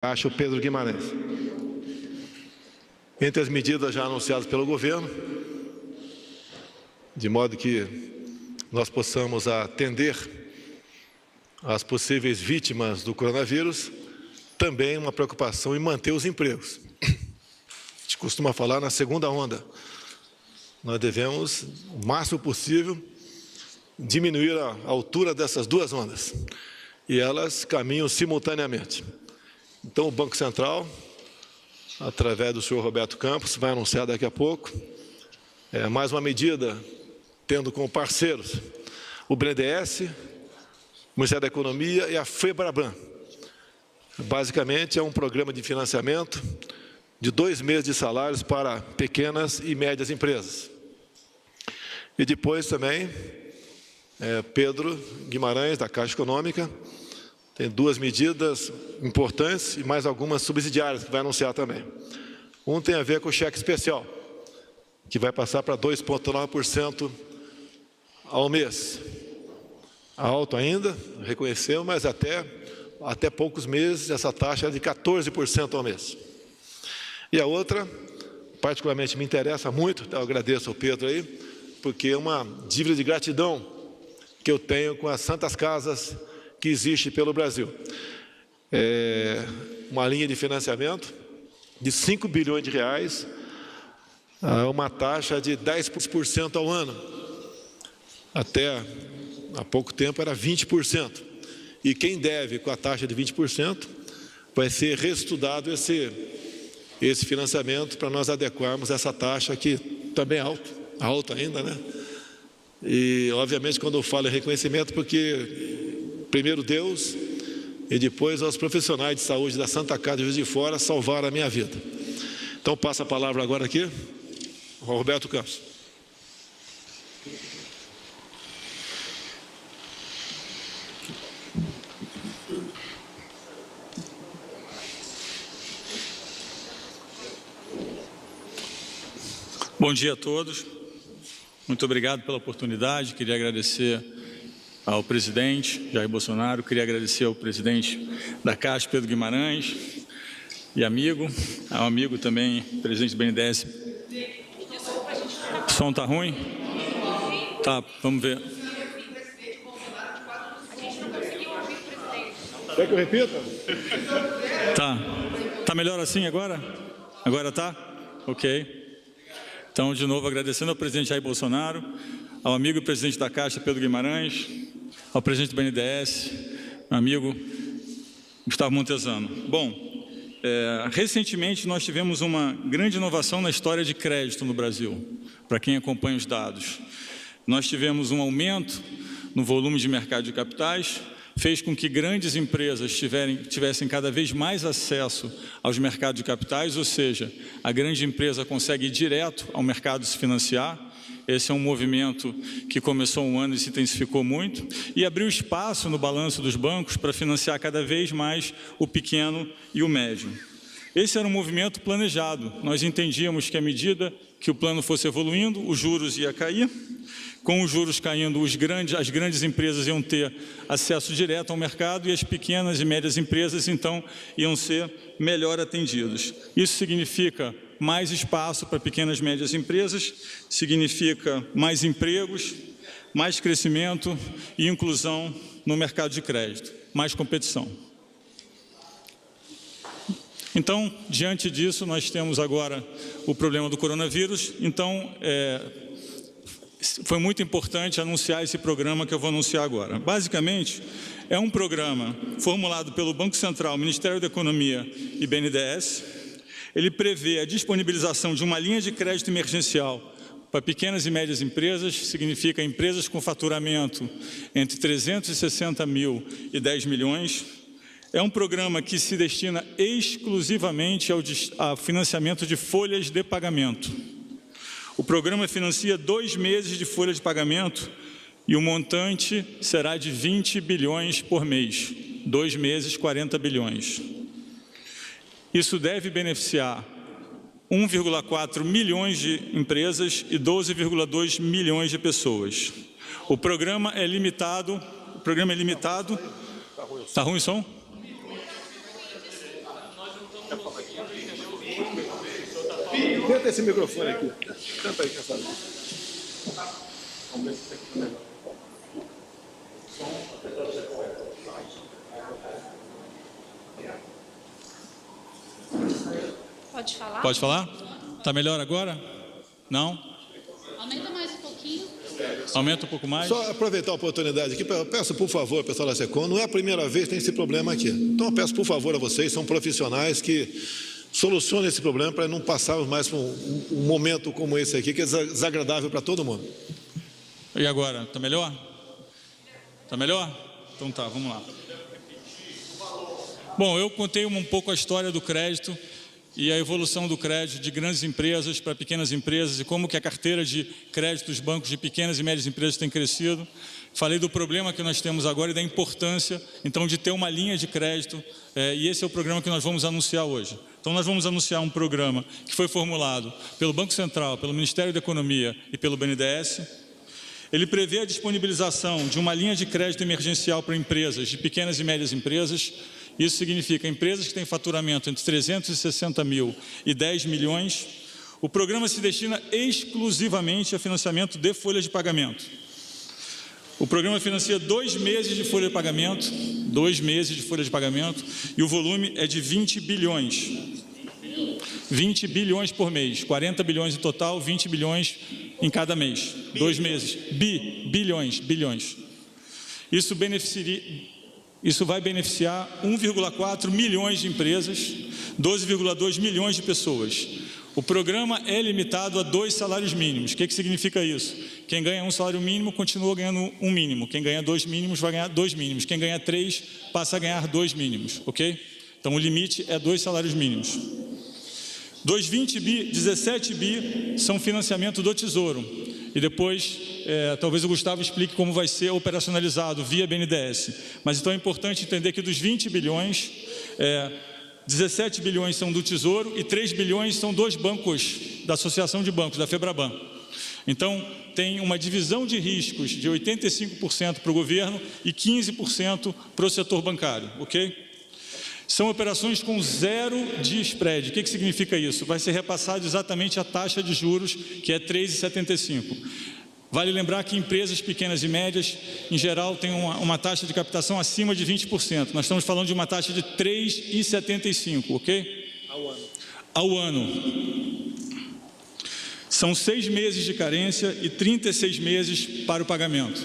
Caixa, o Pedro Guimarães. Entre as medidas já anunciadas pelo governo, de modo que nós possamos atender às possíveis vítimas do coronavírus, também uma preocupação em manter os empregos. A gente costuma falar na segunda onda. Nós devemos, o máximo possível, diminuir a altura dessas duas ondas. E elas caminham simultaneamente. Então, o Banco Central, através do senhor Roberto Campos, vai anunciar daqui a pouco mais uma medida, tendo como parceiros o BNDES, o Ministério da Economia e a FEBRABAN. Basicamente, é um programa de financiamento de 2 meses de salários para pequenas e médias empresas. E depois também, Pedro Guimarães, da Caixa Econômica, tem 2 medidas importantes e mais algumas subsidiárias que vai anunciar também. Um tem a ver com o cheque especial, que vai passar para 2,9% ao mês. Alto ainda, reconheceu, mas até poucos meses essa taxa é de 14% ao mês. E a outra, particularmente me interessa muito, eu agradeço ao Pedro aí, porque é uma dívida de gratidão que eu tenho com as santas casas que existe pelo Brasil. Uma linha de financiamento de 5 bilhões de reais, uma taxa de 10% ao ano. Até há pouco tempo era 20%. E quem deve com a taxa de 20% vai ser reestudado esse financiamento para nós adequarmos essa taxa que também é alta ainda, né? E, obviamente, quando eu falo em reconhecimento, porque primeiro Deus e depois aos profissionais de saúde da Santa Casa de Juiz de Fora salvaram a minha vida. Então, passo a palavra agora aqui ao Roberto Campos. Bom dia a todos. Muito obrigado pela oportunidade. Queria agradecer ao presidente Jair Bolsonaro, queria agradecer ao presidente da Caixa, Pedro Guimarães, e ao amigo também, presidente do BNDES. O som está ruim? Tá, vamos ver. Quer que eu repita? Tá melhor assim agora? Agora tá? Ok. Então, de novo, agradecendo ao presidente Jair Bolsonaro, ao amigo e presidente da Caixa, Pedro Guimarães, ao presidente do BNDES, meu amigo Gustavo Montesano. Bom, recentemente nós tivemos uma grande inovação na história de crédito no Brasil, para quem acompanha os dados. Nós tivemos um aumento no volume de mercado de capitais, fez com que grandes empresas tivessem cada vez mais acesso aos mercados de capitais, ou seja, a grande empresa consegue ir direto ao mercado se financiar. Esse é um movimento que começou um ano e se intensificou muito, e abriu espaço no balanço dos bancos para financiar cada vez mais o pequeno e o médio. Esse era um movimento planejado. Nós entendíamos que à medida que o plano fosse evoluindo, os juros ia cair. Com os juros caindo, as grandes empresas iam ter acesso direto ao mercado e as pequenas e médias empresas, então, iam ser melhor atendidas. Isso significa mais espaço para pequenas e médias empresas, significa mais empregos, mais crescimento e inclusão no mercado de crédito, mais competição. Então, diante disso, nós temos agora o problema do coronavírus. Então, foi muito importante anunciar esse programa que eu vou anunciar agora. Basicamente, é um programa formulado pelo Banco Central, Ministério da Economia e BNDES. Ele prevê a disponibilização de uma linha de crédito emergencial para pequenas e médias empresas, significa empresas com faturamento entre 360 mil e 10 milhões. É um programa que se destina exclusivamente ao financiamento de folhas de pagamento. O programa financia 2 meses de folha de pagamento e o montante será de 20 bilhões por mês. 2 meses, 40 bilhões. Isso deve beneficiar 1,4 milhões de empresas e 12,2 milhões de pessoas. O programa é limitado. Está ruim o som? Tenta esse microfone aqui. Tenta aí, cansado. Pode falar? Pode falar? Tá melhor agora? Não? Aumenta mais um pouquinho. Aumenta um pouco mais? Só aproveitar a oportunidade aqui, eu peço por favor, pessoal da SECOM, não é a primeira vez que tem esse problema aqui. Então eu peço por favor a vocês, são profissionais que solucionem esse problema para não passarmos mais por um momento como esse aqui, que é desagradável para todo mundo. E agora? Tá melhor? Tá melhor? Então tá, vamos lá. Bom, eu contei um pouco a história do crédito e a evolução do crédito de grandes empresas para pequenas empresas e como que a carteira de crédito dos bancos de pequenas e médias empresas tem crescido. Falei do problema que nós temos agora e da importância, então, de ter uma linha de crédito, e esse é o programa que nós vamos anunciar hoje. Então, nós vamos anunciar um programa que foi formulado pelo Banco Central, pelo Ministério da Economia e pelo BNDES. Ele prevê a disponibilização de uma linha de crédito emergencial para empresas, de pequenas e médias empresas. Isso significa empresas que têm faturamento entre 360 mil e 10 milhões. O programa se destina exclusivamente a financiamento de folha de pagamento. O programa financia 2 meses de folha de pagamento, 2 meses de folha de pagamento, e o volume é de 20 bilhões. 20 bilhões por mês, 40 bilhões em total, 20 bilhões em cada mês, 2 meses. Bilhões. Isso vai beneficiar 1,4 milhões de empresas, 12,2 milhões de pessoas. O programa é limitado a 2 salários mínimos. O que significa isso? Quem ganha 1 salário mínimo continua ganhando 1 mínimo. Quem ganha 2 mínimos vai ganhar 2 mínimos. Quem ganha 3 passa a ganhar 2 mínimos, ok? Então o limite é 2 salários mínimos. Dos 20 bi, 17 bi são financiamento do Tesouro. E depois, talvez o Gustavo explique como vai ser operacionalizado via BNDES. Mas então é importante entender que dos 20 bilhões, 17 bilhões são do Tesouro e 3 bilhões são dos bancos, da Associação de Bancos, da FEBRABAN. Então, tem uma divisão de riscos de 85% para o governo e 15% para o setor bancário, ok? São operações com 0 de spread. O que significa isso? Vai ser repassado exatamente a taxa de juros, que é 3,75. Vale lembrar que empresas pequenas e médias, em geral, têm uma taxa de captação acima de 20%. Nós estamos falando de uma taxa de 3,75, ok? Ao ano. São 6 meses de carência e 36 meses para o pagamento.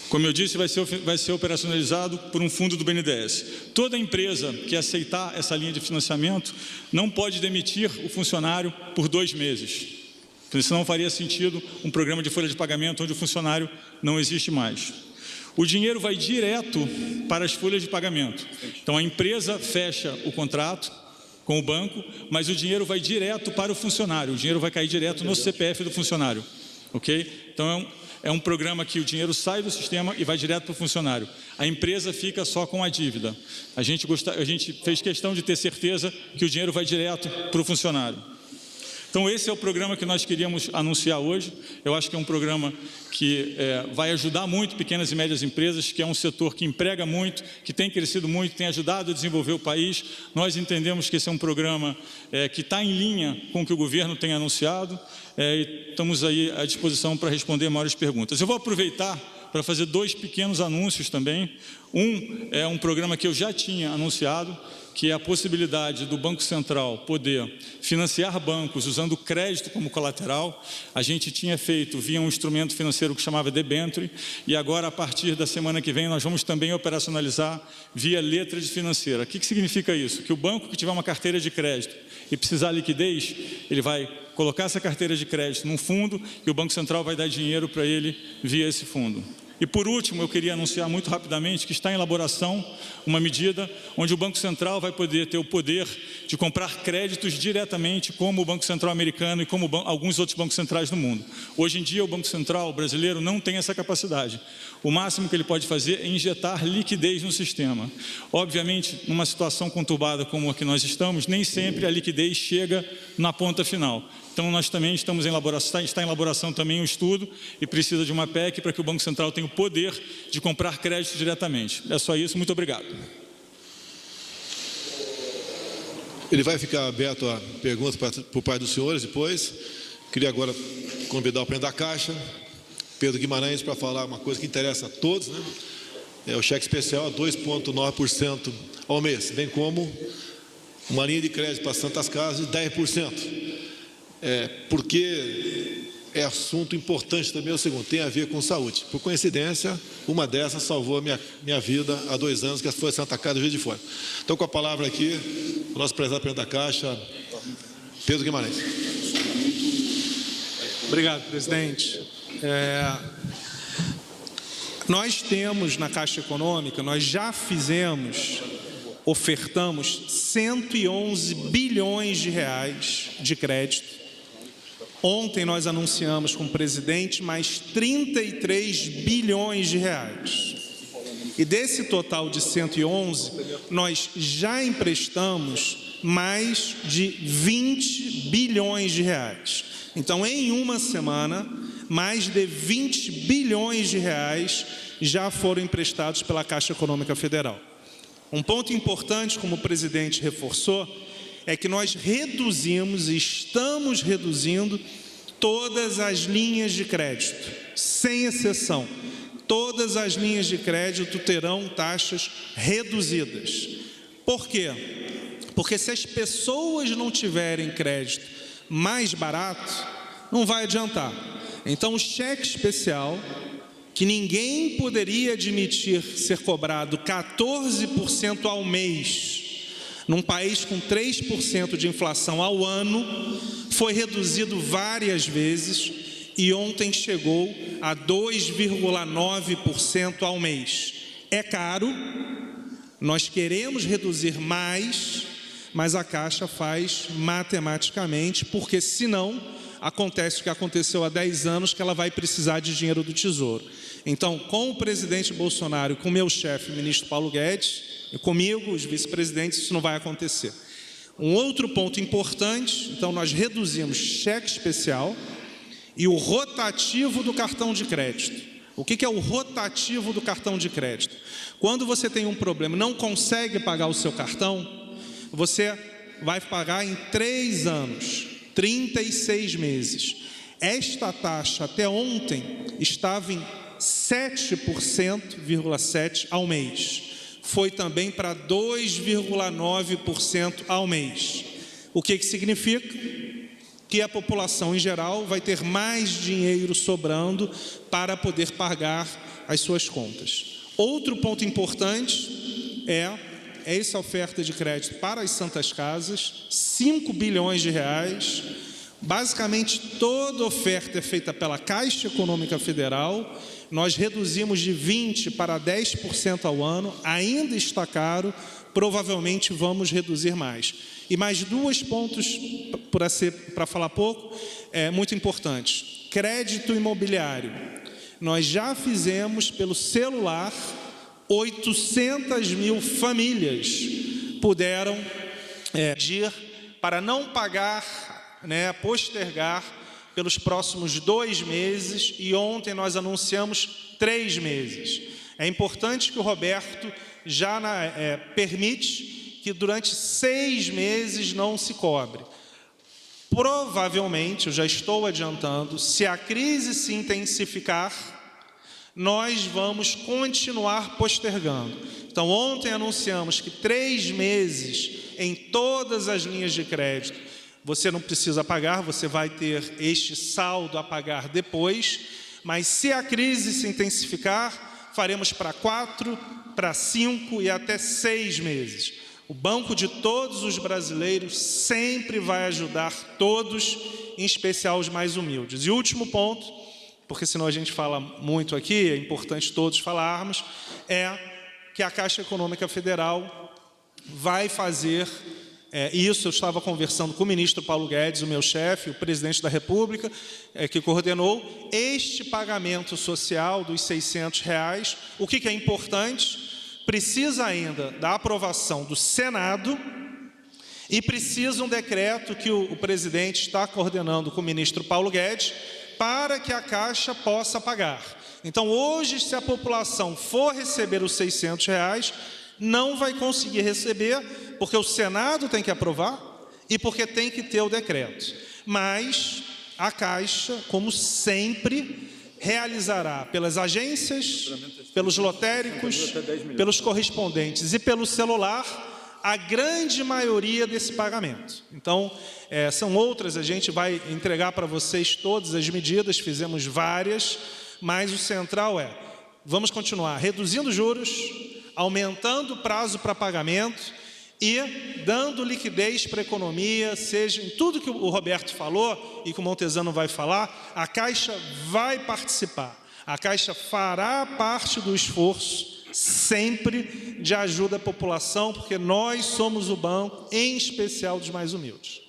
Como eu disse, vai ser operacionalizado por um fundo do BNDES. Toda empresa que aceitar essa linha de financiamento não pode demitir o funcionário por 2 meses. Porque senão faria sentido um programa de folha de pagamento onde o funcionário não existe mais. O dinheiro vai direto para as folhas de pagamento. Então a empresa fecha o contrato com o banco, mas o dinheiro vai direto para o funcionário. O dinheiro vai cair direto no CPF do funcionário. Ok? Então é um programa que o dinheiro sai do sistema e vai direto para o funcionário. A empresa fica só com a dívida. A gente fez questão de ter certeza que o dinheiro vai direto para o funcionário. Então esse é o programa que nós queríamos anunciar hoje. Eu acho que é um programa que vai ajudar muito pequenas e médias empresas, que é um setor que emprega muito, que tem crescido muito, que tem ajudado a desenvolver o país. Nós entendemos que esse é um programa que está em linha com o que o governo tem anunciado. E estamos aí à disposição para responder maiores perguntas. Eu vou aproveitar para fazer 2 pequenos anúncios também. Um é um programa que eu já tinha anunciado, que é a possibilidade do Banco Central poder financiar bancos usando crédito como colateral. A gente tinha feito via um instrumento financeiro que chamava debenture, e agora, a partir da semana que vem, nós vamos também operacionalizar via letra de financeira. O que significa isso? Que o banco que tiver uma carteira de crédito e precisar liquidez, ele vai colocar essa carteira de crédito num fundo e o Banco Central vai dar dinheiro para ele via esse fundo. E por último, eu queria anunciar muito rapidamente que está em elaboração uma medida onde o Banco Central vai poder ter o poder de comprar créditos diretamente, como o Banco Central americano e como alguns outros bancos centrais do mundo. Hoje em dia, o Banco Central brasileiro não tem essa capacidade. O máximo que ele pode fazer é injetar liquidez no sistema. Obviamente, numa situação conturbada como a que nós estamos, nem sempre a liquidez chega na ponta final. Então, nós também estamos em elaboração, está em elaboração também um estudo e precisa de uma PEC para que o Banco Central tenha o poder de comprar crédito diretamente. É só isso, muito obrigado. Ele vai ficar aberto a perguntas por parte dos senhores depois. Queria agora convidar o presidente da Caixa, Pedro Guimarães, para falar uma coisa que interessa a todos, né? É o cheque especial a 2,9% ao mês, bem como uma linha de crédito para Santas Casas de 10%. Porque é assunto importante também, é o segundo, tem a ver com saúde. Por coincidência, uma dessas salvou a minha vida há 2 anos, que foi Santa Casa do Rio de Fora. Então, com a palavra aqui, o nosso prezado presidente da Caixa, Pedro Guimarães. Obrigado, presidente. Nós temos na Caixa Econômica, nós já ofertamos 111 bilhões de reais de crédito. Ontem nós anunciamos com o presidente mais 33 bilhões de reais. E desse total de 111, nós já emprestamos mais de 20 bilhões de reais. Então, em uma semana, mais de 20 bilhões de reais já foram emprestados pela Caixa Econômica Federal. Um ponto importante, como o presidente reforçou, é que nós reduzimos e estamos reduzindo todas as linhas de crédito, sem exceção. Todas as linhas de crédito terão taxas reduzidas. Por quê? Porque se as pessoas não tiverem crédito mais barato, não vai adiantar. Então, o cheque especial, que ninguém poderia admitir ser cobrado 14% ao mês, num país com 3% de inflação ao ano, foi reduzido várias vezes e ontem chegou a 2,9% ao mês. É caro, nós queremos reduzir mais, mas a Caixa faz matematicamente, porque senão acontece o que aconteceu há 10 anos, que ela vai precisar de dinheiro do Tesouro. Então, com o presidente Bolsonaro, com o meu chefe, o ministro Paulo Guedes, e comigo, os vice-presidentes, isso não vai acontecer. Um outro ponto importante, então nós reduzimos cheque especial e o rotativo do cartão de crédito. O que é o rotativo do cartão de crédito? Quando você tem um problema e não consegue pagar o seu cartão, você vai pagar em 3 anos, 36 meses. Esta taxa até ontem estava em 7,7% ao mês. Foi também para 2,9% ao mês. O que significa? Que a população em geral vai ter mais dinheiro sobrando para poder pagar as suas contas. Outro ponto importante é essa oferta de crédito para as Santas Casas, 5 bilhões de reais. Basicamente, toda oferta é feita pela Caixa Econômica Federal. Nós reduzimos de 20% para 10% ao ano, ainda está caro, provavelmente vamos reduzir mais. E mais 2 pontos, para falar pouco, muito importantes. Crédito imobiliário. Nós já fizemos pelo celular, 800 mil famílias puderam pedir para não pagar, postergar pelos próximos 2 meses, e ontem nós anunciamos 3 meses. É importante que o Roberto já permite que durante 6 meses não se cobre. Provavelmente, eu já estou adiantando, se a crise se intensificar, nós vamos continuar postergando. Então, ontem anunciamos que 3 meses em todas as linhas de crédito, você não precisa pagar, você vai ter este saldo a pagar depois, mas se a crise se intensificar, faremos para 4, para 5 e até 6 meses. O banco de todos os brasileiros sempre vai ajudar todos, em especial os mais humildes. E o último ponto, porque senão a gente fala muito aqui, é importante todos falarmos, é que a Caixa Econômica Federal vai fazer isso. Eu estava conversando com o ministro Paulo Guedes, o meu chefe, o presidente da República, que coordenou este pagamento social dos R$600. O que é importante? Precisa ainda da aprovação do Senado e precisa um decreto que o presidente está coordenando com o ministro Paulo Guedes para que a Caixa possa pagar. Então, hoje, se a população for receber os R$600, não vai conseguir receber porque o Senado tem que aprovar e porque tem que ter o decreto. Mas a Caixa, como sempre, realizará pelas agências, pelos lotéricos, pelos correspondentes e pelo celular a grande maioria desse pagamento. Então, são outras, a gente vai entregar para vocês todas as medidas, fizemos várias, mas o central vamos continuar reduzindo juros, aumentando o prazo para pagamento e dando liquidez para a economia, seja em tudo que o Roberto falou e que o Montezano vai falar, a Caixa vai participar, a Caixa fará parte do esforço sempre de ajuda à população, porque nós somos o banco, em especial dos mais humildes.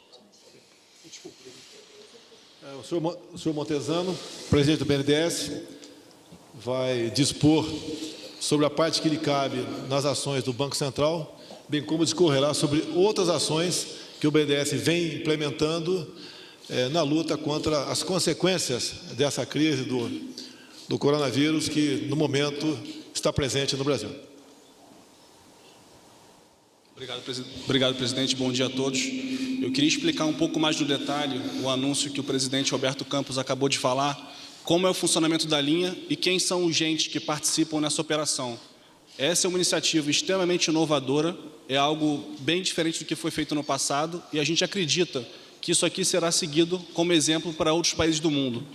O senhor Montezano, presidente do BNDES, vai dispor sobre a parte que lhe cabe nas ações do Banco Central, bem como discorrerá sobre outras ações que o BNDES vem implementando na luta contra as consequências dessa crise do coronavírus, que no momento está presente no Brasil. Obrigado, presidente. Bom dia a todos. Eu queria explicar um pouco mais no detalhe o anúncio que o presidente Roberto Campos acabou de falar, como é o funcionamento da linha e quem são os agentes que participam nessa operação. Essa é uma iniciativa extremamente inovadora, é algo bem diferente do que foi feito no passado e a gente acredita que isso aqui será seguido como exemplo para outros países do mundo.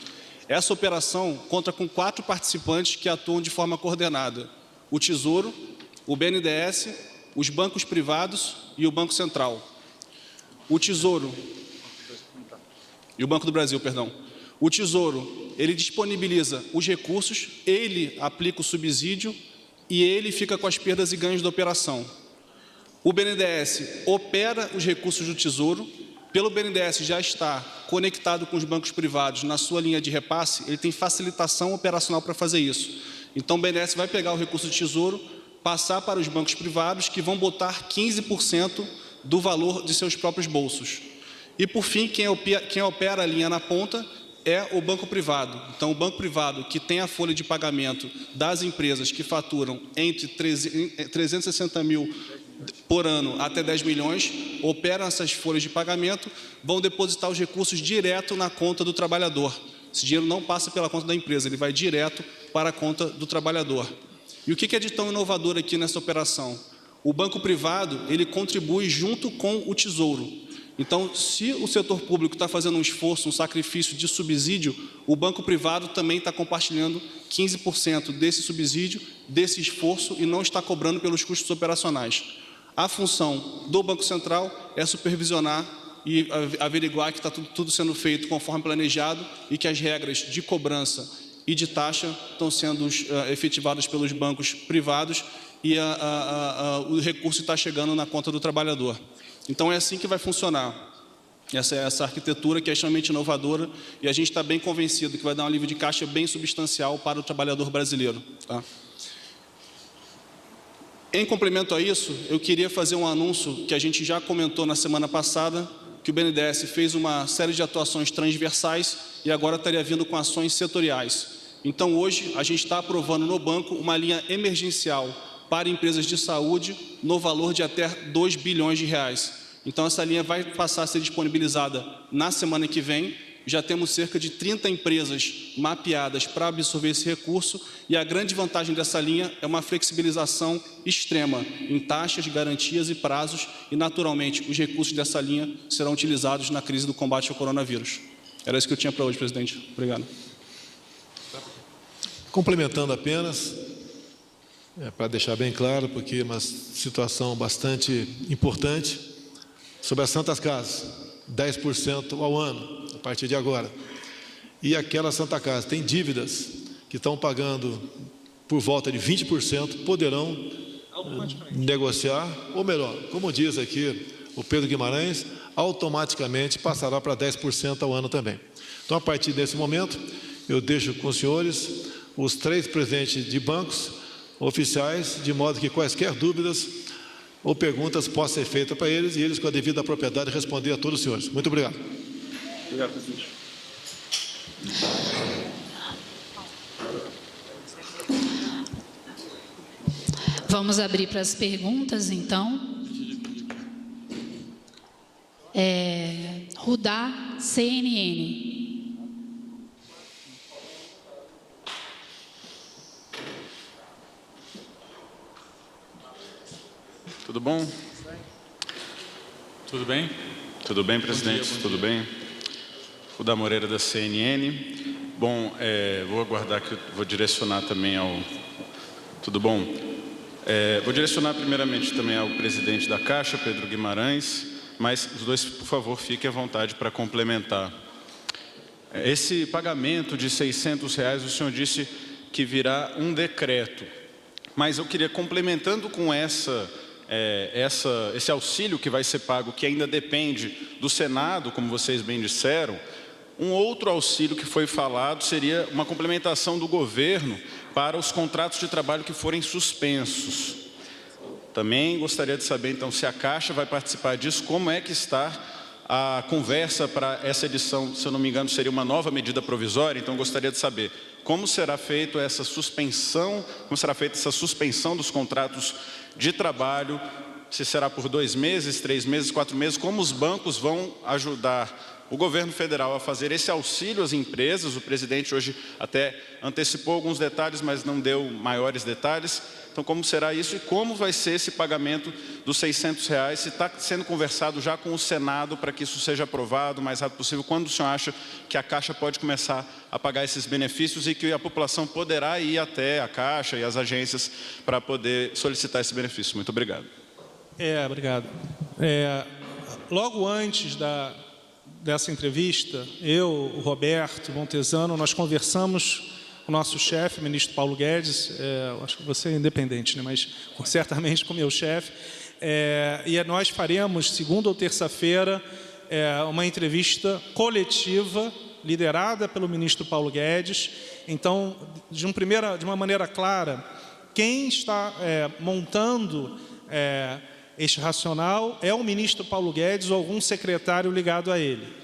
Essa operação conta com 4 participantes que atuam de forma coordenada: o Tesouro, o BNDES, os bancos privados e o Banco Central. O Tesouro e o Banco do Brasil, perdão. O Tesouro, ele disponibiliza os recursos, ele aplica o subsídio e ele fica com as perdas e ganhos da operação. O BNDES opera os recursos do Tesouro. Pelo BNDES já está conectado com os bancos privados na sua linha de repasse, ele tem facilitação operacional para fazer isso. Então o BNDES vai pegar o recurso do Tesouro, passar para os bancos privados, que vão botar 15% do valor de seus próprios bolsos. E por fim, quem opera a linha na ponta é o banco privado. Então o banco privado, que tem a folha de pagamento das empresas que faturam entre 360 mil por ano até 10 milhões, operam essas folhas de pagamento, vão depositar os recursos direto na conta do trabalhador. Esse dinheiro não passa pela conta da empresa, ele vai direto para a conta do trabalhador. E o que é de tão inovador aqui nessa operação? O banco privado, ele contribui junto com o Tesouro. Então, se o setor público está fazendo um esforço, um sacrifício de subsídio, o banco privado também está compartilhando 15% desse subsídio, desse esforço, e não está cobrando pelos custos operacionais. A função do Banco Central é supervisionar e averiguar que está tudo sendo feito conforme planejado e que as regras de cobrança e de taxa estão sendo efetivadas pelos bancos privados e o recurso está chegando na conta do trabalhador. Então é assim que vai funcionar. Essa arquitetura que é extremamente inovadora e a gente está bem convencido que vai dar um alívio de caixa bem substancial para o trabalhador brasileiro. Tá? Em complemento a isso, eu queria fazer um anúncio que a gente já comentou na semana passada, que o BNDES fez uma série de atuações transversais e agora estaria vindo com ações setoriais. Então hoje a gente está aprovando no banco uma linha emergencial para empresas de saúde no valor de até 2 bilhões de reais. Então essa linha vai passar a ser disponibilizada na semana que vem. Já temos cerca de 30 empresas mapeadas para absorver esse recurso e a grande vantagem dessa linha é uma flexibilização extrema em taxas, garantias e prazos e, naturalmente, os recursos dessa linha serão utilizados na crise do combate ao coronavírus. Era isso que eu tinha para hoje, presidente. Obrigado. Complementando apenas, para deixar bem claro, porque é uma situação bastante importante, sobre as Santas Casas, 10% ao ano, a partir de agora. E aquela Santa Casa tem dívidas que estão pagando por volta de 20%, poderão negociar, ou melhor, como diz aqui o Pedro Guimarães, automaticamente passará para 10% ao ano também. Então, a partir desse momento, eu deixo com os senhores os 3 presidentes de bancos oficiais, de modo que quaisquer dúvidas ou perguntas possam ser feitas para eles e eles, com a devida propriedade, responder a todos os senhores. Muito obrigado. Obrigado, presidente. Vamos abrir para as perguntas, então. Rudá, CNN. Tudo bom? Tudo bem? Tudo bem, presidente? Bom dia. Tudo bem? Rudá Moreira, da CNN. Bom, vou aguardar que eu vou direcionar também ao... Tudo bom? Vou direcionar primeiramente também ao presidente da Caixa, Pedro Guimarães, mas os dois, por favor, fiquem à vontade para complementar. Esse pagamento de R$600, o senhor disse que virá um decreto, mas eu queria, complementando com esse auxílio que vai ser pago, que ainda depende do Senado, como vocês bem disseram, um outro auxílio que foi falado seria uma complementação do governo para os contratos de trabalho que forem suspensos. Também gostaria de saber, então, se a Caixa vai participar disso, como é que está a conversa para essa edição, se eu não me engano, seria uma nova medida provisória, então gostaria de saber como será feita essa suspensão dos contratos de trabalho, se será por 2 meses, 3 meses, 4 meses, como os bancos vão ajudar o governo federal a fazer esse auxílio às empresas. O presidente hoje até antecipou alguns detalhes, mas não deu maiores detalhes. Então, como será isso e como vai ser esse pagamento dos R$600? Se está sendo conversado já com o Senado para que isso seja aprovado o mais rápido possível, quando o senhor acha que a Caixa pode começar a pagar esses benefícios e que a população poderá ir até a Caixa e as agências para poder solicitar esse benefício? Muito obrigado. Obrigado. Logo antes dessa entrevista, eu, o Roberto Montezano, nós conversamos com o nosso chefe, o ministro Paulo Guedes, acho que você é independente, né? Mas certamente com o meu chefe, e nós faremos, segunda ou terça-feira, uma entrevista coletiva, liderada pelo ministro Paulo Guedes. Então, de uma maneira clara, quem está montando este racional é o ministro Paulo Guedes ou algum secretário ligado a ele.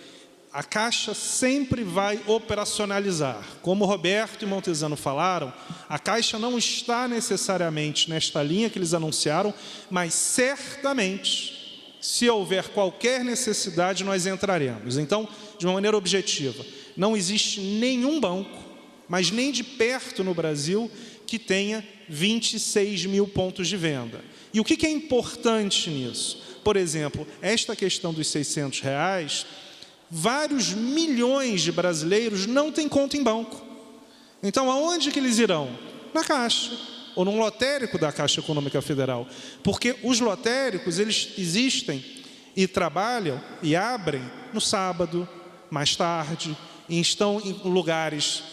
A Caixa sempre vai operacionalizar. Como o Roberto e Montezano falaram, a Caixa não está necessariamente nesta linha que eles anunciaram, mas certamente, se houver qualquer necessidade, nós entraremos. Então, de uma maneira objetiva, não existe nenhum banco, mas nem de perto no Brasil, que tenha 26 mil pontos de venda. E o que é importante nisso? Por exemplo, esta questão dos R$600, vários milhões de brasileiros não têm conta em banco. Então, aonde que eles irão? Na Caixa, ou num lotérico da Caixa Econômica Federal. Porque os lotéricos, eles existem e trabalham e abrem no sábado, mais tarde, e estão em lugares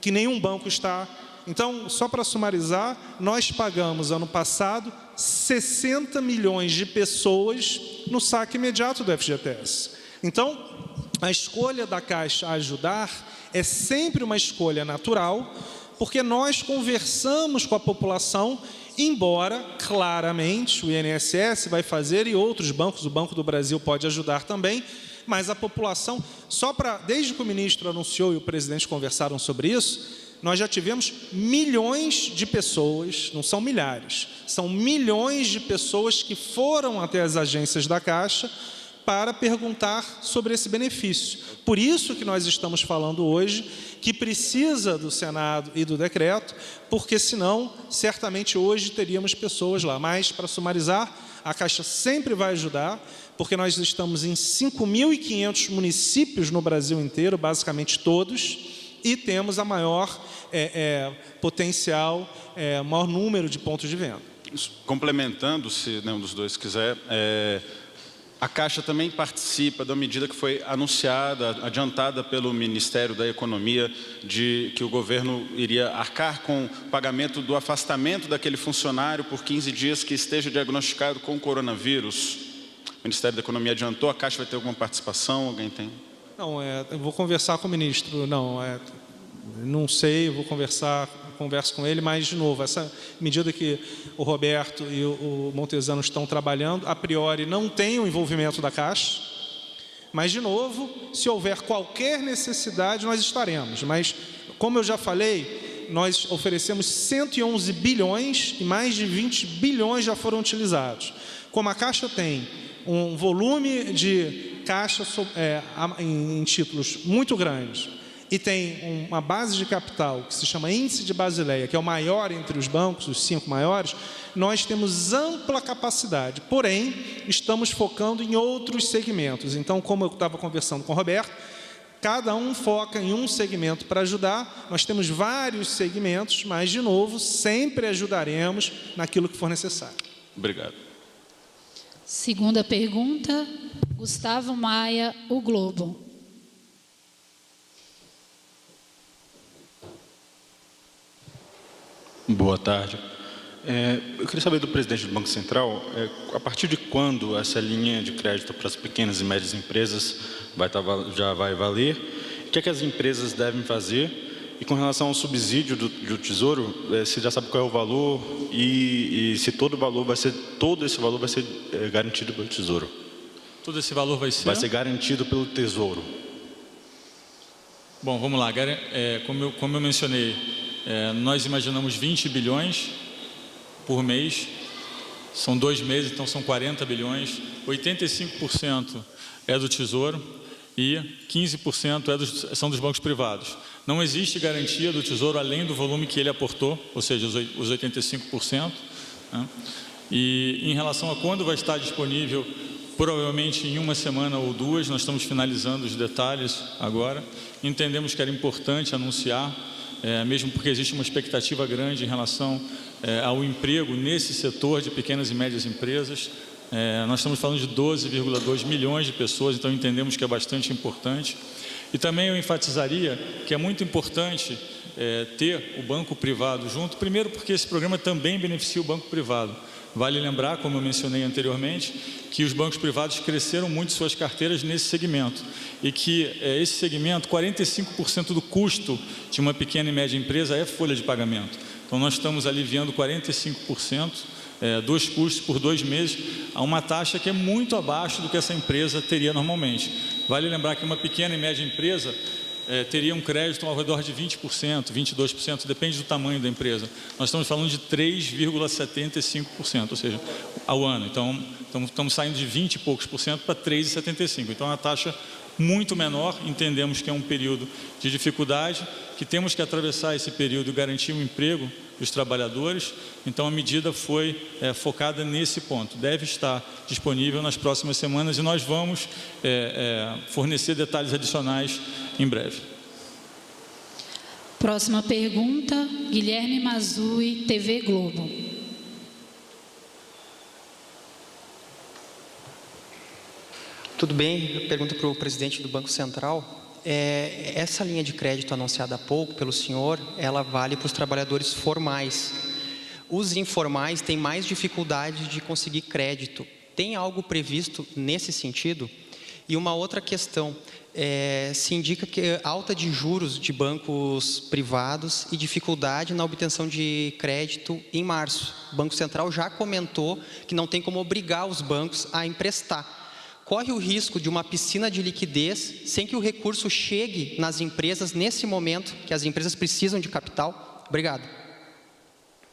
que nenhum banco está. Então, só para sumarizar, nós pagamos, ano passado, 60 milhões de pessoas no saque imediato do FGTS. Então, a escolha da Caixa a ajudar é sempre uma escolha natural, porque nós conversamos com a população, embora, claramente, o INSS vai fazer e outros bancos, o Banco do Brasil pode ajudar também, mas a população, desde que o ministro anunciou e o presidente conversaram sobre isso, nós já tivemos milhões de pessoas, não são milhares, são milhões de pessoas que foram até as agências da Caixa para perguntar sobre esse benefício. Por isso que nós estamos falando hoje que precisa do Senado e do decreto, porque senão, certamente hoje teríamos pessoas lá. Mas, para sumarizar, a Caixa sempre vai ajudar, porque nós estamos em 5.500 municípios no Brasil inteiro, basicamente todos, e temos a maior potencial, maior número de pontos de venda. Complementando, se nenhum dos dois quiser, a Caixa também participa da medida que foi anunciada, adiantada pelo Ministério da Economia, de que o governo iria arcar com o pagamento do afastamento daquele funcionário por 15 dias que esteja diagnosticado com coronavírus. O Ministério da Economia adiantou, a Caixa vai ter alguma participação? Alguém tem? Não, eu vou conversar com o ministro, não sei, eu vou converso com ele, mas, de novo, essa medida que o Roberto e o Montezano estão trabalhando, a priori não tem o envolvimento da Caixa, mas, de novo, se houver qualquer necessidade, nós estaremos. Mas, como eu já falei, nós oferecemos 111 bilhões e mais de 20 bilhões já foram utilizados. Como a Caixa tem um volume de caixa em títulos muito grande e tem uma base de capital que se chama Índice de Basileia, que é o maior entre os bancos, os 5 maiores, nós temos ampla capacidade, porém, estamos focando em outros segmentos. Então, como eu estava conversando com o Roberto, cada um foca em um segmento para ajudar. Nós temos vários segmentos, mas, de novo, sempre ajudaremos naquilo que for necessário. Obrigado. Segunda pergunta, Gustavo Maia, O Globo. Boa tarde. Eu queria saber do presidente do Banco Central, a partir de quando essa linha de crédito para as pequenas e médias empresas já vai valer? O que é que as empresas devem fazer? E com relação ao subsídio do Tesouro, você já sabe qual é o valor e se todo esse valor vai ser garantido pelo Tesouro? Todo esse valor vai ser? Vai ser garantido pelo Tesouro. Bom, vamos lá. Como eu mencionei, nós imaginamos 20 bilhões por mês, são 2 meses, então são 40 bilhões, 85% é do Tesouro e 15% são dos bancos privados. Não existe garantia do Tesouro além do volume que ele aportou, ou seja, os 85%. Né? E em relação a quando vai estar disponível, provavelmente em 1 semana ou 2, nós estamos finalizando os detalhes agora. Entendemos que era importante anunciar, mesmo porque existe uma expectativa grande em relação ao emprego nesse setor de pequenas e médias empresas. Nós estamos falando de 12,2 milhões de pessoas, então entendemos que é bastante importante. E também eu enfatizaria que é muito importante ter o banco privado junto, primeiro porque esse programa também beneficia o banco privado. Vale lembrar, como eu mencionei anteriormente, que os bancos privados cresceram muito suas carteiras nesse segmento e que esse segmento, 45% do custo de uma pequena e média empresa é folha de pagamento. Então, nós estamos aliviando 45% dos custos por 2 meses a uma taxa que é muito abaixo do que essa empresa teria normalmente. Vale lembrar que uma pequena e média empresa teria um crédito ao redor de 20%, 22%, depende do tamanho da empresa. Nós estamos falando de 3,75%, ou seja, ao ano. Então, estamos saindo de 20 e poucos por cento para 3,75%. Então, é uma taxa muito menor. Entendemos que é um período de dificuldade, que temos que atravessar esse período e garantir o emprego dos trabalhadores. Então, a medida foi focada nesse ponto. Deve estar disponível nas próximas semanas e nós vamos fornecer detalhes adicionais em breve. Próxima pergunta, Guilherme Mazui, TV Globo. Tudo bem, pergunta para o presidente do Banco Central. Essa linha de crédito anunciada há pouco pelo senhor, ela vale para os trabalhadores formais. Os informais têm mais dificuldade de conseguir crédito. Tem algo previsto nesse sentido? E uma outra questão, se indica que alta de juros de bancos privados e dificuldade na obtenção de crédito em março. O Banco Central já comentou que não tem como obrigar os bancos a emprestar. Corre o risco de uma piscina de liquidez sem que o recurso chegue nas empresas nesse momento que as empresas precisam de capital? Obrigado.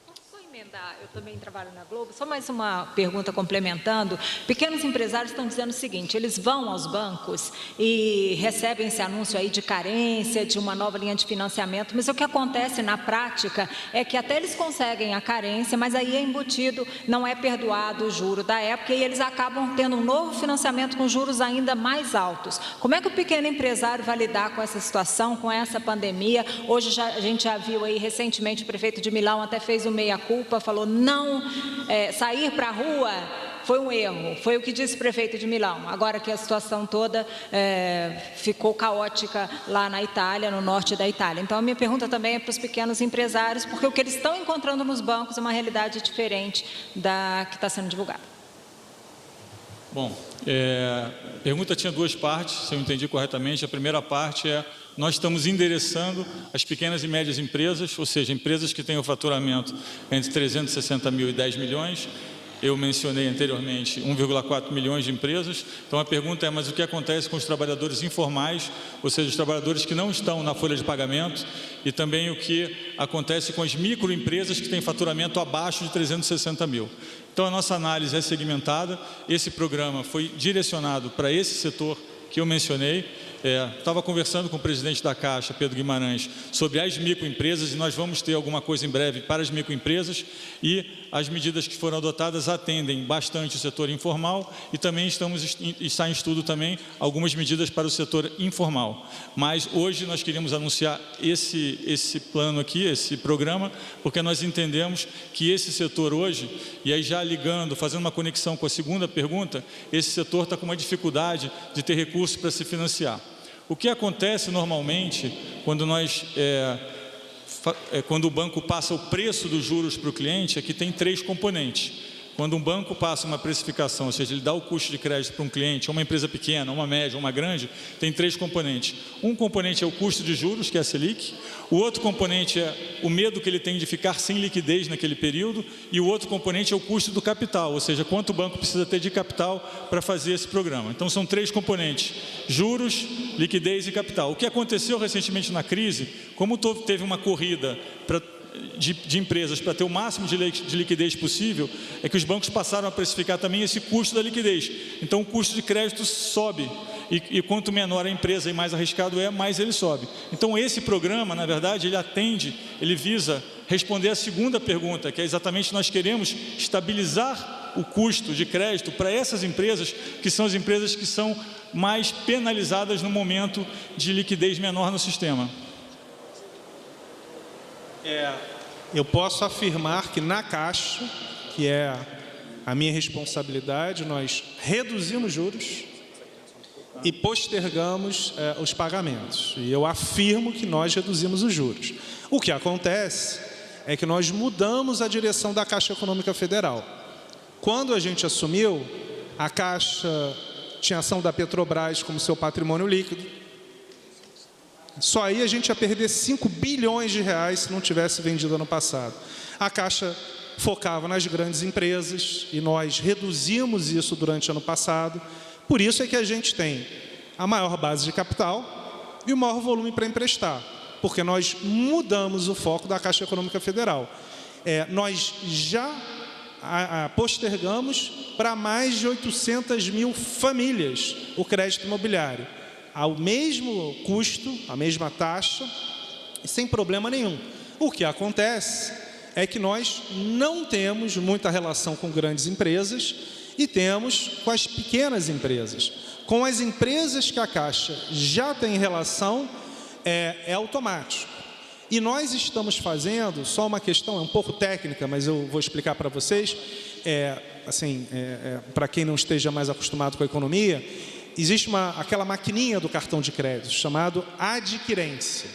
Posso emendar? Eu também trabalho na Globo. Só mais uma pergunta complementando. Pequenos empresários estão dizendo o seguinte: eles vão aos bancos e recebem esse anúncio aí de carência, de uma nova linha de financiamento, mas o que acontece na prática é que até eles conseguem a carência, mas aí é embutido, não é perdoado o juro da época e eles acabam tendo um novo financiamento com juros ainda mais altos. Como é que o pequeno empresário vai lidar com essa situação, com essa pandemia? Hoje a gente já viu aí recentemente o prefeito de Milão até fez o meia-culpa, falou não sair para a rua foi um erro, foi o que disse o prefeito de Milão, agora que a situação toda ficou caótica lá na Itália, no norte da Itália. Então, a minha pergunta também é para os pequenos empresários, porque o que eles estão encontrando nos bancos é uma realidade diferente da que está sendo divulgada. Bom, a pergunta tinha 2 partes, se eu entendi corretamente. A primeira parte nós estamos endereçando as pequenas e médias empresas, ou seja, empresas que têm o faturamento entre 360 mil e 10 milhões, eu mencionei anteriormente 1,4 milhões de empresas. Então a pergunta é, mas o que acontece com os trabalhadores informais, ou seja, os trabalhadores que não estão na folha de pagamento, e também o que acontece com as microempresas que têm faturamento abaixo de 360 mil. Então a nossa análise é segmentada, esse programa foi direcionado para esse setor que eu mencionei. Estava conversando com o presidente da Caixa, Pedro Guimarães, sobre as microempresas, e nós vamos ter alguma coisa em breve para as microempresas, e as medidas que foram adotadas atendem bastante o setor informal, e também está em estudo também algumas medidas para o setor informal. Mas hoje nós queríamos anunciar esse plano aqui, esse programa, porque nós entendemos que esse setor hoje, e aí já ligando, fazendo uma conexão com a segunda pergunta, esse setor está com uma dificuldade de ter recursos para se financiar. O que acontece normalmente quando quando o banco passa o preço dos juros para o cliente é que tem 3 componentes. Quando um banco passa uma precificação, ou seja, ele dá o custo de crédito para um cliente, uma empresa pequena, uma média, uma grande, tem 3 componentes. Um componente é o custo de juros, que é a Selic. O outro componente é o medo que ele tem de ficar sem liquidez naquele período. E o outro componente é o custo do capital, ou seja, quanto o banco precisa ter de capital para fazer esse programa. Então, são 3 componentes: juros, liquidez e capital. O que aconteceu recentemente na crise, como teve uma corrida de empresas para ter o máximo de liquidez possível, é que os bancos passaram a precificar também esse custo da liquidez. Então o custo de crédito sobe, e quanto menor a empresa e mais arriscado é, mais ele sobe. Então esse programa, na verdade, ele visa responder a segunda pergunta, que é exatamente: nós queremos estabilizar o custo de crédito para essas empresas, que são as empresas que são mais penalizadas no momento de liquidez menor no sistema. Eu posso afirmar que na Caixa, que é a minha responsabilidade, nós reduzimos juros e postergamos os pagamentos. E eu afirmo que nós reduzimos os juros. O que acontece é que nós mudamos a direção da Caixa Econômica Federal. Quando a gente assumiu, a Caixa tinha ação da Petrobras como seu patrimônio líquido. Só aí a gente ia perder 5 bilhões de reais se não tivesse vendido ano passado. A Caixa focava nas grandes empresas e nós reduzimos isso durante o ano passado. Por isso é que a gente tem a maior base de capital e o maior volume para emprestar, porque nós mudamos o foco da Caixa Econômica Federal. Nós já postergamos para mais de 800 mil famílias o crédito imobiliário, ao mesmo custo, a mesma taxa, sem problema nenhum. O que acontece é que nós não temos muita relação com grandes empresas e temos com as pequenas empresas. Com as empresas que a Caixa já tem relação, é automático. E nós estamos fazendo, só uma questão, é um pouco técnica, mas eu vou explicar para vocês, para quem não esteja mais acostumado com a economia, existe aquela maquininha do cartão de crédito, chamado adquirência.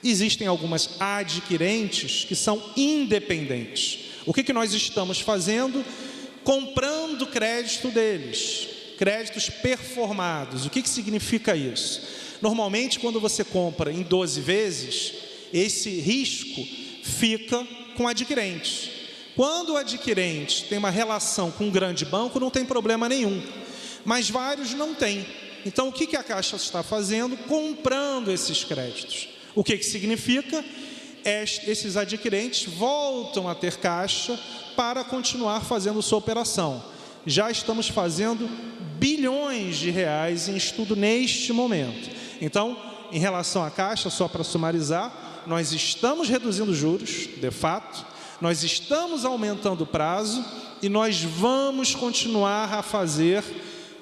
Existem algumas adquirentes que são independentes. O que nós estamos fazendo? Comprando crédito deles, créditos performados. O que significa isso? Normalmente, quando você compra em 12 vezes, esse risco fica com o adquirente. Quando o adquirente tem uma relação com um grande banco, não tem problema nenhum. Mas vários não têm. Então, o que a Caixa está fazendo? Comprando esses créditos. O que significa? Esses adquirentes voltam a ter caixa para continuar fazendo sua operação. Já estamos fazendo bilhões de reais em estudo neste momento. Então, em relação à Caixa, só para sumarizar, nós estamos reduzindo juros, de fato, nós estamos aumentando o prazo e nós vamos continuar a fazer,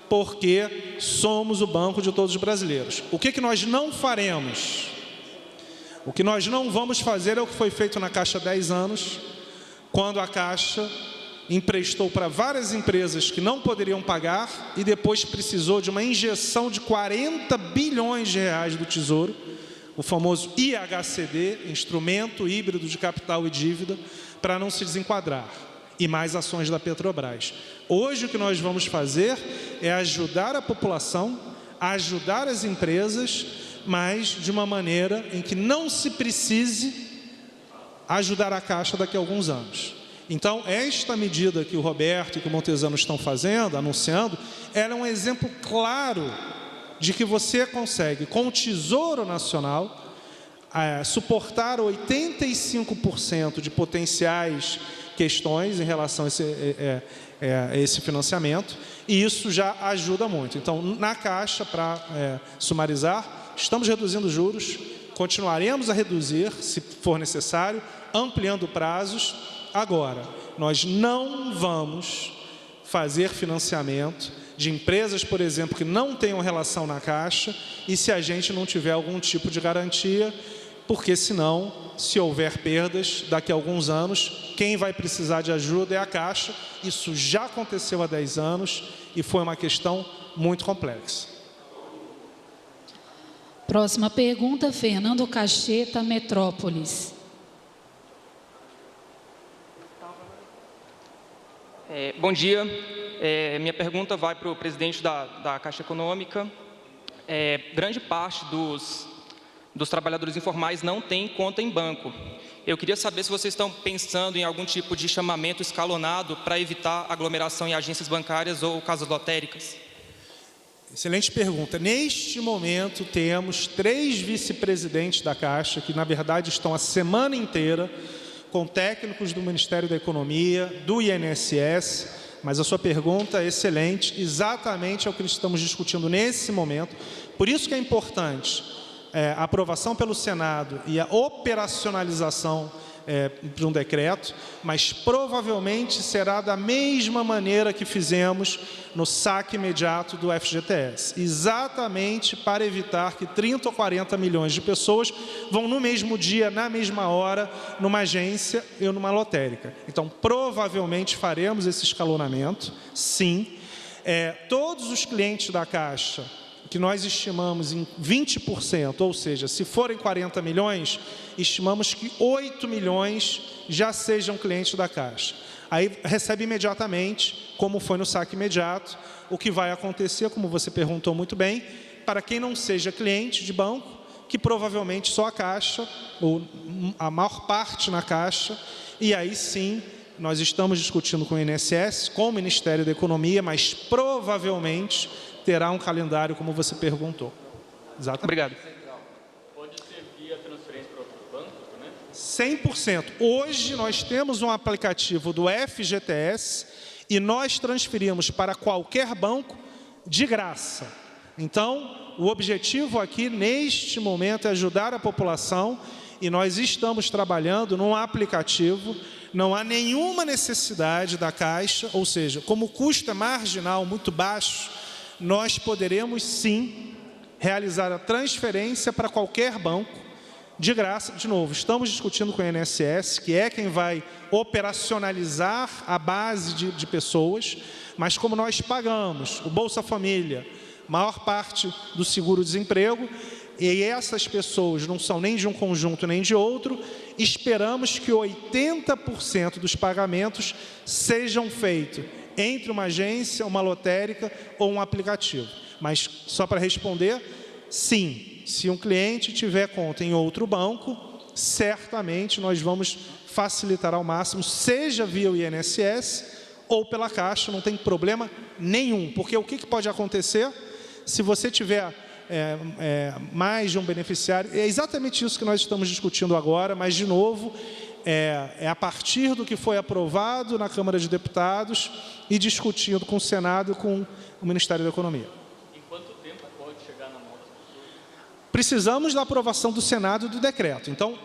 porque somos o banco de todos os brasileiros. O que nós não faremos? O que nós não vamos fazer é o que foi feito na Caixa há 10 anos, quando a Caixa emprestou para várias empresas que não poderiam pagar e depois precisou de uma injeção de 40 bilhões de reais do Tesouro, o famoso IHCD, Instrumento Híbrido de Capital e Dívida, para não se desenquadrar, e mais ações da Petrobras. Hoje o que nós vamos fazer é ajudar a população, ajudar as empresas, mas de uma maneira em que não se precise ajudar a Caixa daqui a alguns anos. Então, esta medida que o Roberto e que o Montezano estão fazendo, anunciando, ela é um exemplo claro de que você consegue, com o Tesouro Nacional, suportar 85% de potenciais questões em relação a esse financiamento, e isso já ajuda muito. Então, na Caixa, para sumarizar, estamos reduzindo juros, continuaremos a reduzir, se for necessário, ampliando prazos. Agora, nós não vamos fazer financiamento de empresas, por exemplo, que não tenham relação na Caixa, e se a gente não tiver algum tipo de garantia, porque senão, se houver perdas, daqui a alguns anos, quem vai precisar de ajuda é a Caixa. Isso já aconteceu há 10 anos e foi uma questão muito complexa. Próxima pergunta, Fernando Cacheta, Metrópolis. Bom dia. Minha pergunta vai para o presidente da Caixa Econômica. Grande parte dos trabalhadores informais não tem conta em banco. Eu queria saber se vocês estão pensando em algum tipo de chamamento escalonado para evitar aglomeração em agências bancárias ou casas lotéricas. Excelente pergunta. Neste momento, temos 3 vice-presidentes da Caixa, que, na verdade, estão a semana inteira com técnicos do Ministério da Economia, do INSS, mas a sua pergunta é excelente, exatamente é o que estamos discutindo nesse momento. Por isso que é importante a aprovação pelo Senado e a operacionalização de um decreto, mas provavelmente será da mesma maneira que fizemos no saque imediato do FGTS, exatamente para evitar que 30 ou 40 milhões de pessoas vão no mesmo dia, na mesma hora, numa agência ou numa lotérica. Então, provavelmente faremos esse escalonamento, sim. Todos os clientes da Caixa, que nós estimamos em 20%, ou seja, se forem 40 milhões, estimamos que 8 milhões já sejam clientes da Caixa. Aí recebe imediatamente, como foi no saque imediato. O que vai acontecer, como você perguntou muito bem, para quem não seja cliente de banco, que provavelmente só a Caixa, ou a maior parte na Caixa, e aí sim, nós estamos discutindo com o INSS, com o Ministério da Economia, mas provavelmente terá um calendário, como você perguntou. Exatamente. Obrigado. Pode ser via transferência para outros bancos também? 100%. Hoje nós temos um aplicativo do FGTS e nós transferimos para qualquer banco de graça. Então, o objetivo aqui, neste momento, é ajudar a população, e nós estamos trabalhando num aplicativo. Não há nenhuma necessidade da Caixa, ou seja, como o custo é marginal, muito baixo, nós poderemos sim realizar a transferência para qualquer banco de graça. De novo, estamos discutindo com o INSS, que é quem vai operacionalizar a base de pessoas, mas como nós pagamos o Bolsa Família, maior parte do seguro-desemprego, e essas pessoas não são nem de um conjunto nem de outro, esperamos que 80% dos pagamentos sejam feitos entre uma agência, uma lotérica ou um aplicativo. Mas, só para responder, sim, se um cliente tiver conta em outro banco, certamente nós vamos facilitar ao máximo, seja via o INSS ou pela Caixa, não tem problema nenhum. Porque o que pode acontecer se você tiver mais de um beneficiário? É exatamente isso que nós estamos discutindo agora, mas, de novo, a partir do que foi aprovado na Câmara de Deputados e discutindo com o Senado e com o Ministério da Economia. Em quanto tempo pode chegar na mão das pessoas? Precisamos da aprovação do Senado e do decreto. Então,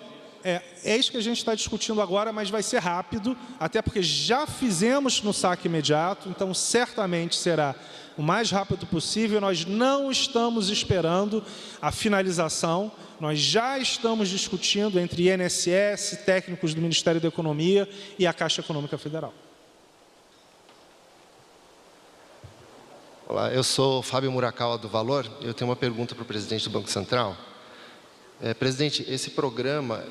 é isso que a gente está discutindo agora, mas vai ser rápido, até porque já fizemos no saque imediato, então certamente será o mais rápido possível. Nós não estamos esperando a finalização, nós já estamos discutindo entre INSS, técnicos do Ministério da Economia e a Caixa Econômica Federal. Olá, eu sou Fábio Murakawa do Valor. Eu tenho uma pergunta para o presidente do Banco Central. Presidente, esse programa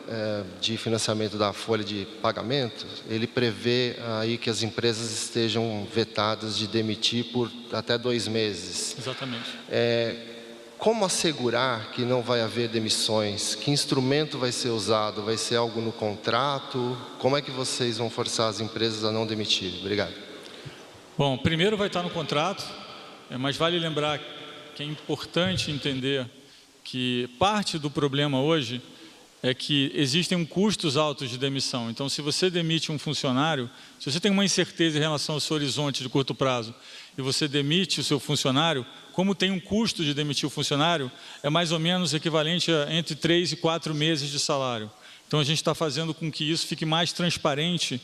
de financiamento da folha de pagamento, ele prevê aí que as empresas estejam vetadas de demitir por até 2 meses. Exatamente. como assegurar que não vai haver demissões? Que instrumento vai ser usado? Vai ser algo no contrato? Como é que vocês vão forçar as empresas a não demitir? Obrigado. Bom, primeiro vai estar no contrato, mas vale lembrar que é importante entender que parte do problema hoje é que existem custos altos de demissão. Então, se você demite um funcionário, se você tem uma incerteza em relação ao seu horizonte de curto prazo e você demite o seu funcionário, como tem um custo de demitir o funcionário, é mais ou menos equivalente a entre 3 e 4 meses de salário. Então, a gente está fazendo com que isso fique mais transparente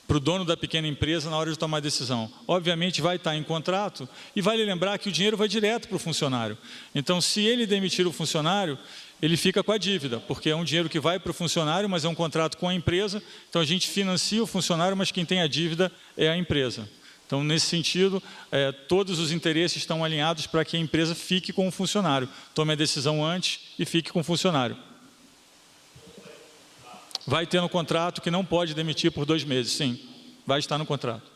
para o dono da pequena empresa na hora de tomar a decisão. Obviamente vai estar em contrato e vale lembrar que o dinheiro vai direto para o funcionário. Então, se ele demitir o funcionário, ele fica com a dívida, porque é um dinheiro que vai para o funcionário, mas é um contrato com a empresa, então a gente financia o funcionário, mas quem tem a dívida é a empresa. Então, nesse sentido, todos os interesses estão alinhados para que a empresa fique com o funcionário, tome a decisão antes e fique com o funcionário. Vai ter no contrato que não pode demitir por 2 meses, sim, vai estar no contrato.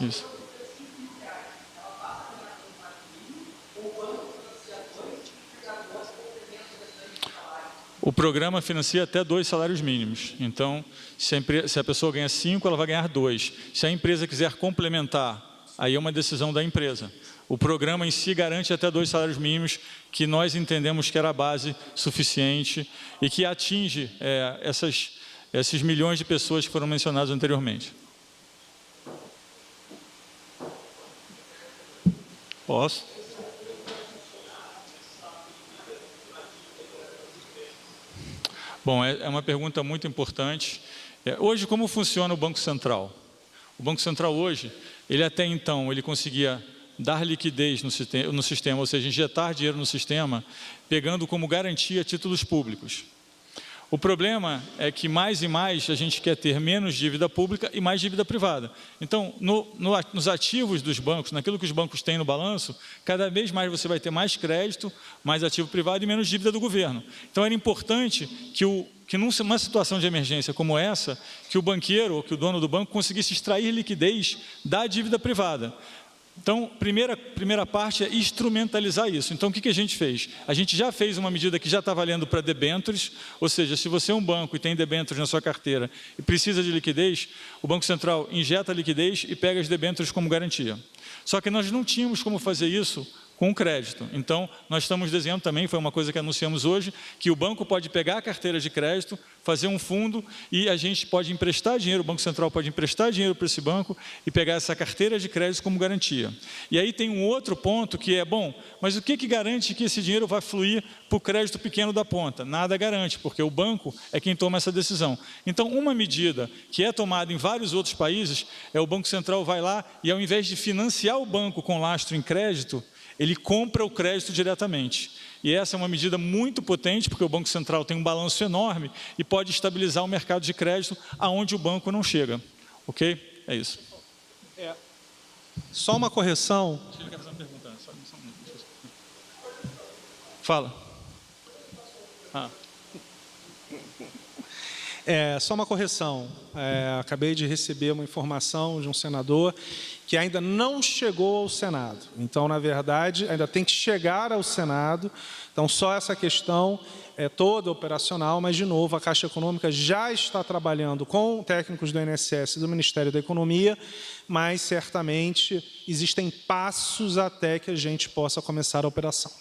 Isso. O programa financia até 2 salários mínimos. Então, se a pessoa ganha 5, ela vai ganhar 2. Se a empresa quiser complementar, aí é uma decisão da empresa. O programa em si garante até 2 salários mínimos, que nós entendemos que era a base suficiente e que atinge esses milhões de pessoas que foram mencionadas anteriormente. Posso? Bom, é uma pergunta muito importante. Hoje, como funciona o Banco Central? O Banco Central hoje, ele até então, ele conseguia dar liquidez no sistema, ou seja, injetar dinheiro no sistema, pegando como garantia títulos públicos. O problema é que mais e mais a gente quer ter menos dívida pública e mais dívida privada. Então, nos ativos dos bancos, naquilo que os bancos têm no balanço, cada vez mais você vai ter mais crédito, mais ativo privado e menos dívida do governo. Então, era importante que numa situação de emergência como essa, que o banqueiro ou que o dono do banco conseguisse extrair liquidez da dívida privada. Então, primeira parte é instrumentalizar isso. Então, o que a gente fez? A gente já fez uma medida que já está valendo para debêntures, ou seja, se você é um banco e tem debêntures na sua carteira e precisa de liquidez, o Banco Central injeta a liquidez e pega as debêntures como garantia. Só que nós não tínhamos como fazer isso com crédito. Então, nós estamos desenhando também, foi uma coisa que anunciamos hoje, que o banco pode pegar a carteira de crédito, fazer um fundo e a gente pode emprestar dinheiro, o Banco Central pode emprestar dinheiro para esse banco e pegar essa carteira de crédito como garantia. E aí tem um outro ponto que é, bom, mas o que garante que esse dinheiro vai fluir para o crédito pequeno da ponta? Nada garante, porque o banco é quem toma essa decisão. Então, uma medida que é tomada em vários outros países é o Banco Central vai lá e, ao invés de financiar o banco com lastro em crédito, ele compra o crédito diretamente. E essa é uma medida muito potente, porque o Banco Central tem um balanço enorme e pode estabilizar o mercado de crédito aonde o banco não chega. Ok? É isso. Só uma correção. Eu quero fazer uma pergunta. Fala. Só uma correção. Acabei de receber uma informação de um senador que ainda não chegou ao Senado. Então, na verdade, ainda tem que chegar ao Senado. Então, só essa questão é toda operacional, mas, de novo, a Caixa Econômica já está trabalhando com técnicos do INSS e do Ministério da Economia, mas, certamente, existem passos até que a gente possa começar a operação.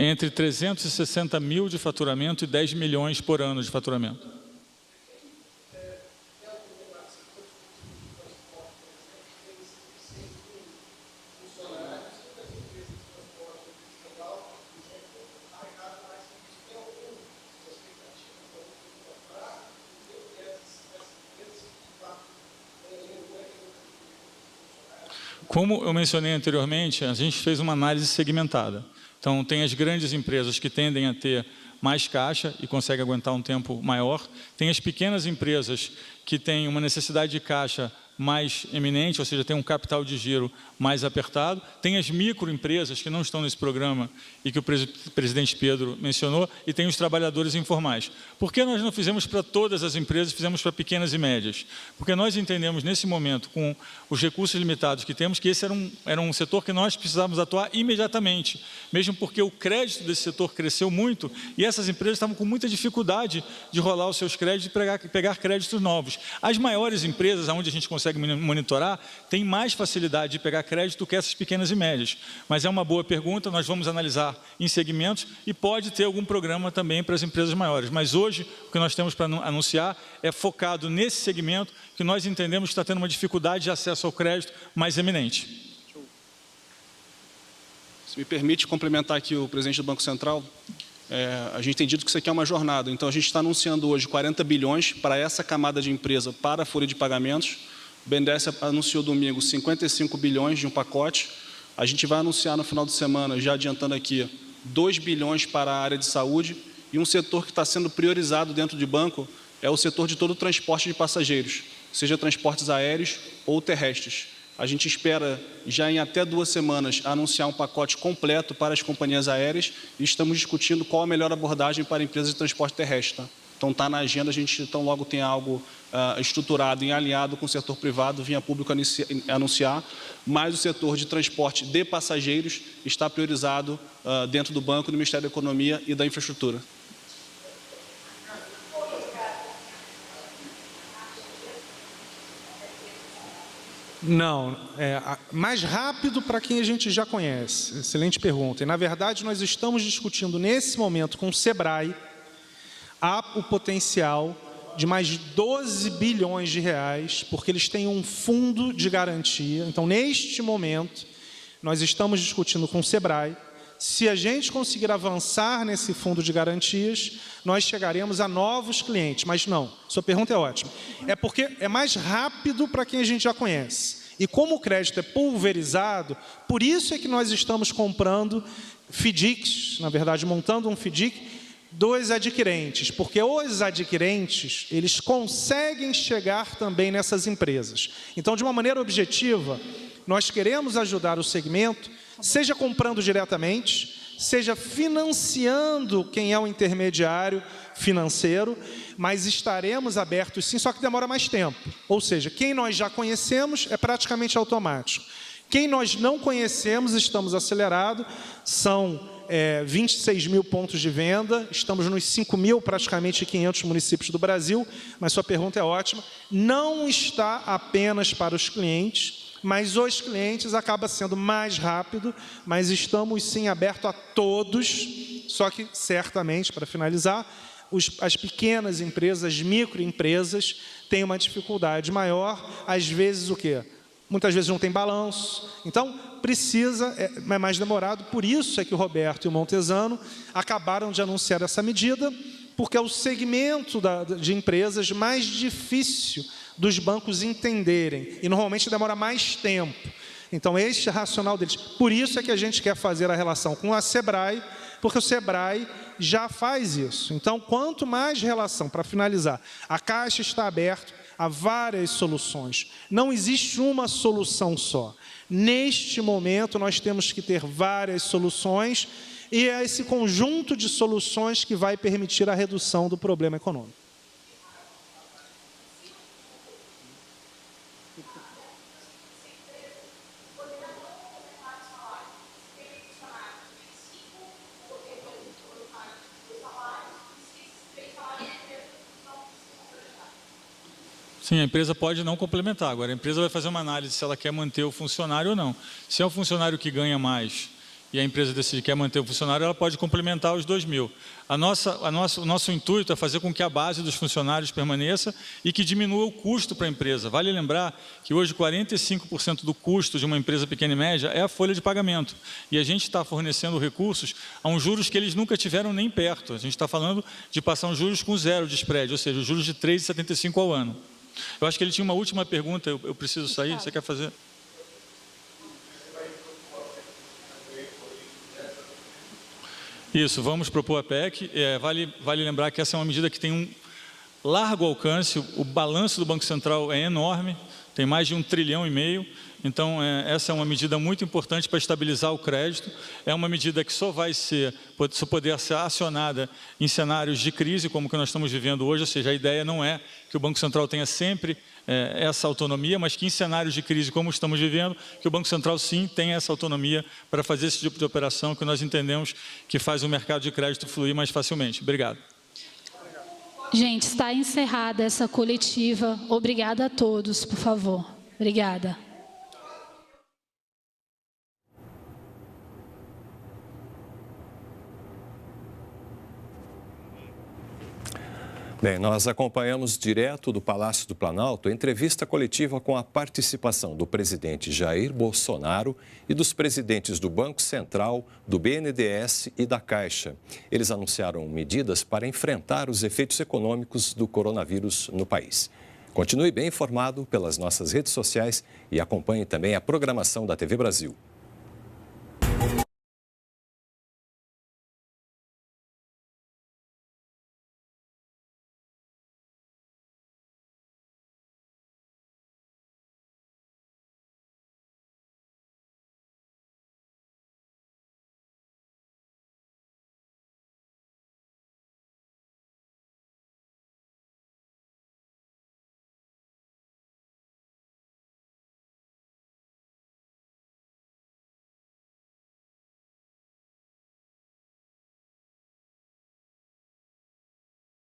Entre 360 mil de faturamento e 10 milhões por ano de faturamento. Como eu mencionei anteriormente, a gente fez uma análise segmentada. Então, tem as grandes empresas que tendem a ter mais caixa e conseguem aguentar um tempo maior. Tem as pequenas empresas que têm uma necessidade de caixa mais eminente, ou seja, tem um capital de giro mais apertado, tem as microempresas que não estão nesse programa e que o presidente Pedro mencionou, e tem os trabalhadores informais. Por que nós não fizemos para todas as empresas, fizemos para pequenas e médias? Porque nós entendemos, nesse momento, com os recursos limitados que temos, que esse era um setor que nós precisávamos atuar imediatamente, mesmo porque o crédito desse setor cresceu muito e essas empresas estavam com muita dificuldade de rolar os seus créditos e pegar créditos novos. As maiores empresas, onde a gente consegue monitorar, têm mais facilidade de pegar crédito que essas pequenas e médias. Mas é uma boa pergunta, nós vamos analisar em segmentos e pode ter algum programa também para as empresas maiores. Mas hoje, o que nós temos para anunciar é focado nesse segmento que nós entendemos que está tendo uma dificuldade de acesso ao crédito mais eminente. Se me permite complementar aqui o presidente do Banco Central, a gente tem dito que isso aqui é uma jornada, então a gente está anunciando hoje 40 bilhões para essa camada de empresa para a folha de pagamentos. O BNDES anunciou domingo 55 bilhões de um pacote. A gente vai anunciar no final de semana, já adiantando aqui, 2 bilhões para a área de saúde, e um setor que está sendo priorizado dentro de banco é o setor de todo o transporte de passageiros, seja transportes aéreos ou terrestres. A gente espera, já em até 2 semanas, anunciar um pacote completo para as companhias aéreas e estamos discutindo qual a melhor abordagem para empresas de transporte terrestre. Tá? Então, está na agenda, a gente tão logo tem algo estruturado e alinhado com o setor privado, vinha público anunciar, mas o setor de transporte de passageiros está priorizado dentro do banco, do Ministério da Economia e da Infraestrutura. Não, mais rápido para quem a gente já conhece. Excelente pergunta. E, na verdade, nós estamos discutindo nesse momento com o SEBRAE o potencial de mais de 12 bilhões de reais, porque eles têm um fundo de garantia. Então, neste momento, nós estamos discutindo com o SEBRAE. Se a gente conseguir avançar nesse fundo de garantias, nós chegaremos a novos clientes. Mas não, sua pergunta é ótima. É porque é mais rápido para quem a gente já conhece. E como o crédito é pulverizado, por isso é que nós estamos comprando FDICs, na verdade, montando um FDIC dos adquirentes, porque os adquirentes, eles conseguem chegar também nessas empresas. Então, de uma maneira objetiva, nós queremos ajudar o segmento, seja comprando diretamente, seja financiando quem é o intermediário financeiro, mas estaremos abertos sim, só que demora mais tempo. Ou seja, quem nós já conhecemos é praticamente automático. Quem nós não conhecemos, estamos acelerados, são 26 mil pontos de venda, estamos nos 5 mil, praticamente 500 municípios do Brasil, mas sua pergunta é ótima, não está apenas para os clientes, mas os clientes acaba sendo mais rápido, mas estamos sim abertos a todos, só que certamente, para finalizar, as pequenas empresas, as microempresas, têm uma dificuldade maior, às vezes o quê? Muitas vezes não tem balanço, então precisa, é mais demorado, por isso é que o Roberto e o Montesano acabaram de anunciar essa medida, porque é o segmento de empresas mais difícil dos bancos entenderem, e normalmente demora mais tempo. Então, este é o racional deles. Por isso é que a gente quer fazer a relação com a SEBRAE, porque o SEBRAE já faz isso. Então, quanto mais relação, para finalizar, a Caixa está aberta a várias soluções. Não existe uma solução só. Neste momento, nós temos que ter várias soluções, e é esse conjunto de soluções que vai permitir a redução do problema econômico. Sim, a empresa pode não complementar. Agora, a empresa vai fazer uma análise se ela quer manter o funcionário ou não. Se é o funcionário que ganha mais e a empresa decide que quer manter o funcionário, ela pode complementar os 2 mil. O nosso intuito é fazer com que a base dos funcionários permaneça e que diminua o custo para a empresa. Vale lembrar que hoje 45% do custo de uma empresa pequena e média é a folha de pagamento. E a gente está fornecendo recursos a uns juros que eles nunca tiveram nem perto. A gente está falando de passar uns juros com 0 de spread, ou seja, os juros de 3,75 ao ano. Eu acho que ele tinha uma última pergunta, eu preciso sair, você quer fazer? Isso, vamos propor a PEC. Vale lembrar que essa é uma medida que tem um largo alcance, o balanço do Banco Central é enorme, tem mais de 1,5 trilhão. Então, essa é uma medida muito importante para estabilizar o crédito. É uma medida que só poder ser acionada em cenários de crise, como que nós estamos vivendo hoje. Ou seja, a ideia não é que o Banco Central tenha sempre essa autonomia, mas que em cenários de crise, como estamos vivendo, que o Banco Central, sim, tenha essa autonomia para fazer esse tipo de operação que nós entendemos que faz o mercado de crédito fluir mais facilmente. Obrigado. Gente, está encerrada essa coletiva. Obrigada a todos, por favor. Obrigada. Bem, nós acompanhamos direto do Palácio do Planalto a entrevista coletiva com a participação do presidente Jair Bolsonaro e dos presidentes do Banco Central, do BNDES e da Caixa. Eles anunciaram medidas para enfrentar os efeitos econômicos do coronavírus no país. Continue bem informado pelas nossas redes sociais e acompanhe também a programação da TV Brasil.